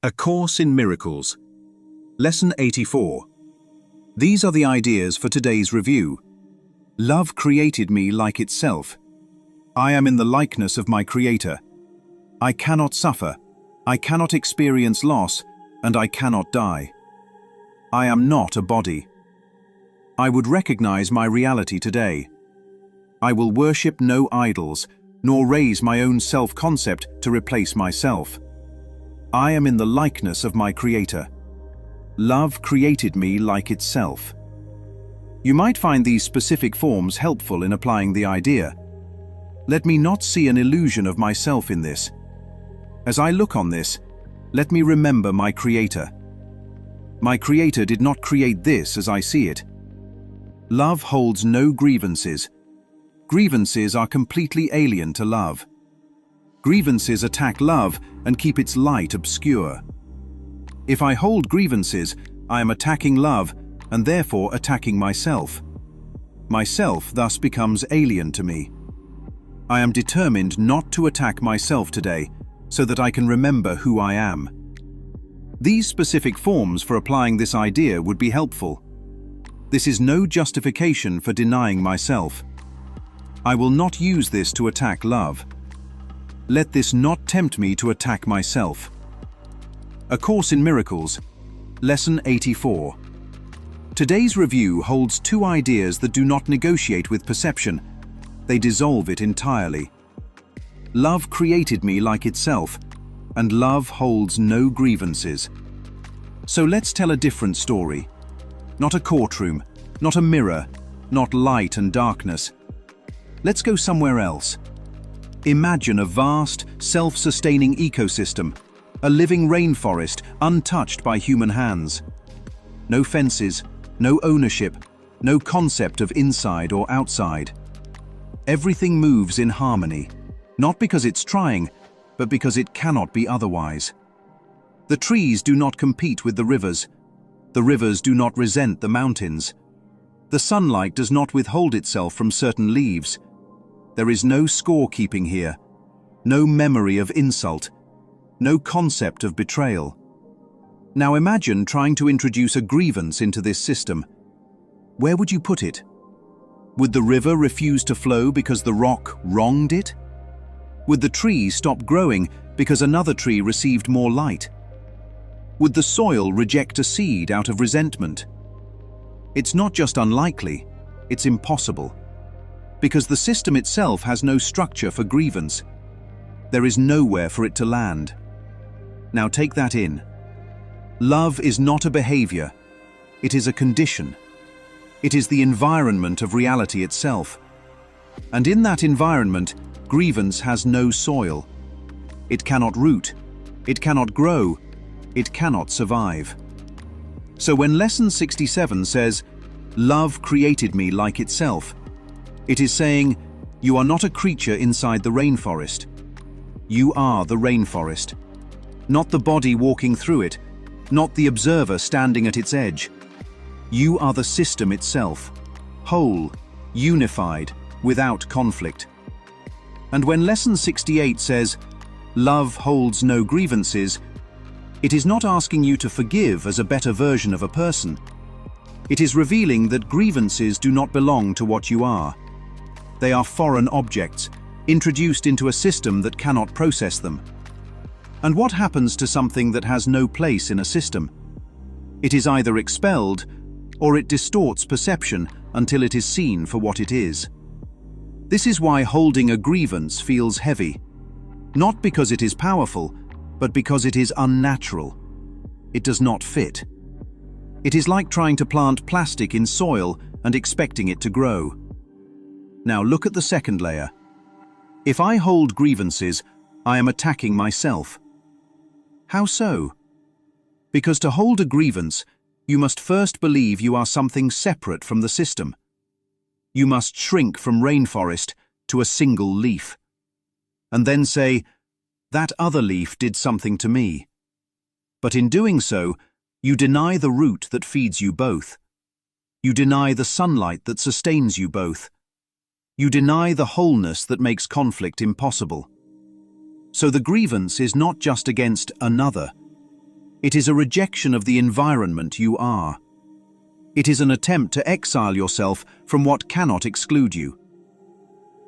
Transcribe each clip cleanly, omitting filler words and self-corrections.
A Course in Miracles. Lesson 84. These are the ideas for today's review. Love created me like itself. I am in the likeness of my Creator. I cannot suffer, I cannot experience loss, and I cannot die. I am not a body. I would recognize my reality today. I will worship no idols, nor raise my own self-concept to replace myself. I am in the likeness of my Creator. Love created me like itself. You might find these specific forms helpful in applying the idea. Let me not see an illusion of myself in this. As I look on this, let me remember my Creator. My Creator did not create this as I see it. Love holds no grievances. Grievances are completely alien to love. Grievances attack love and keep its light obscure. If I hold grievances, I am attacking love and therefore attacking myself. Myself thus becomes alien to me. I am determined not to attack myself today so that I can remember who I am. These specific forms for applying this idea would be helpful. This is no justification for denying myself. I will not use this to attack love. Let this not tempt me to attack myself. A Course in Miracles, Lesson 84. Today's review holds two ideas that do not negotiate with perception. They dissolve it entirely. Love created me like itself, and love holds no grievances. So let's tell a different story. Not a courtroom, not a mirror, not light and darkness. Let's go somewhere else. Imagine a vast, self-sustaining ecosystem, a living rainforest untouched by human hands. No fences, no ownership, no concept of inside or outside. Everything moves in harmony, not because it's trying, but because it cannot be otherwise. The trees do not compete with the rivers. The rivers do not resent the mountains. The sunlight does not withhold itself from certain leaves. There is no scorekeeping here, no memory of insult, no concept of betrayal. Now imagine trying to introduce a grievance into this system. Where would you put it? Would the river refuse to flow because the rock wronged it? Would the tree stop growing because another tree received more light? Would the soil reject a seed out of resentment? It's not just unlikely, it's impossible. Because the system itself has no structure for grievance. There is nowhere for it to land. Now take that in. Love is not a behavior, it is a condition. It is the environment of reality itself. And in that environment, grievance has no soil. It cannot root, it cannot grow, it cannot survive. So when Lesson 67 says, "Love created me like itself," it is saying, you are not a creature inside the rainforest. You are the rainforest. Not the body walking through it, not the observer standing at its edge. You are the system itself, whole, unified, without conflict. And when Lesson 68 says, "Love holds no grievances," it is not asking you to forgive as a better version of a person. It is revealing that grievances do not belong to what you are. They are foreign objects, introduced into a system that cannot process them. And what happens to something that has no place in a system? It is either expelled, or it distorts perception until it is seen for what it is. This is why holding a grievance feels heavy. Not because it is powerful, but because it is unnatural. It does not fit. It is like trying to plant plastic in soil and expecting it to grow. Now look at the second layer. If I hold grievances, I am attacking myself. How so? Because to hold a grievance, you must first believe you are something separate from the system. You must shrink from rainforest to a single leaf. And then say, that other leaf did something to me. But in doing so, you deny the root that feeds you both. You deny the sunlight that sustains you both. You deny the wholeness that makes conflict impossible. So the grievance is not just against another. It is a rejection of the environment you are. It is an attempt to exile yourself from what cannot exclude you.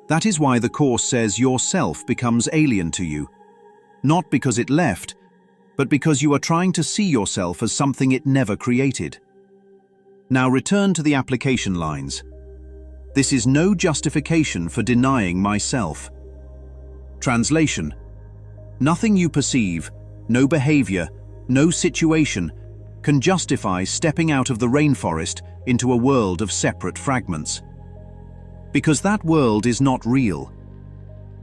That is why the Course says yourself becomes alien to you, not because it left, but because you are trying to see yourself as something it never created. Now return to the application lines. This is no justification for denying myself. Translation: nothing you perceive, no behavior, no situation can justify stepping out of the rainforest into a world of separate fragments. Because that world is not real.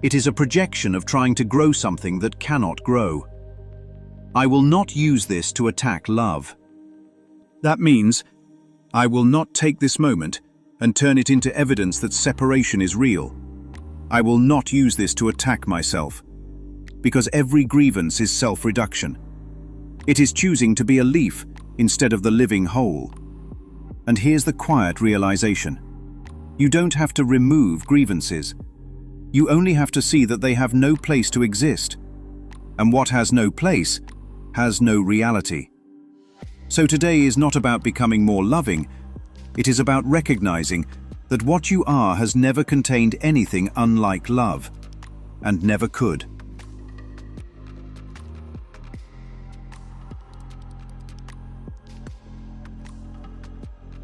It is a projection of trying to grow something that cannot grow. I will not use this to attack love. That means I will not take this moment and turn it into evidence that separation is real. I will not use this to attack myself, because every grievance is self-reduction. It is choosing to be a leaf instead of the living whole. And here's the quiet realization. You don't have to remove grievances. You only have to see that they have no place to exist. And what has no place has no reality. So today is not about becoming more loving. It is about recognizing that what you are has never contained anything unlike love, and never could.